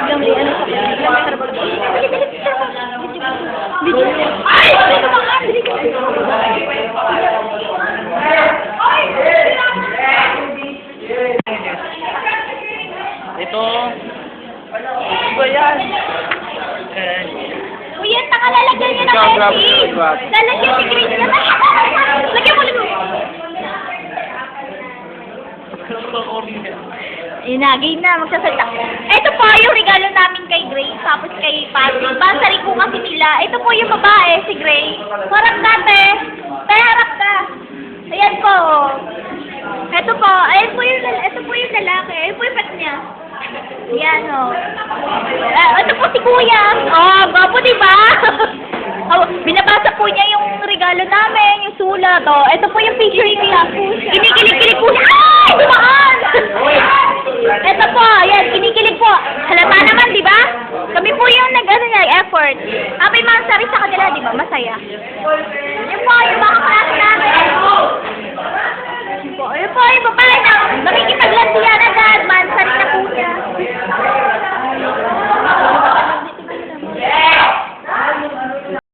Biglang may ano sa biglang may harap. Video. Ay! Ano ba ka? Ito. Ano ba yan? Kuya, nakalalagyan niyo na Messi. Lalagyan si Grace na. Lagyan mo, lagyan mo. Inagay na, magsasalita. Ito po yung regalo namin kay Grace, tapos kay Patty. Basari ko kasi nila. Ito po yung babae, si Grace. Harap ka, te. Te, harap ka. Ayan po. Ito po, ito po yung lalaki. Ito po yung pet niya. Ayan, o. Ito po si Kuya. Oh, gwapo, diba? Oh, binabasa po niya yung regalo namin, yung sulat. Oh, ito po yung picture niya. Kinikilig-kilig po siya. Ay! Dumaan! Ito po, yan, kinikilig po. Halata naman, di ba? Kami po yung nag-effort. Abay, mansari sa kanila, di ba? Masaya. Yan po, yung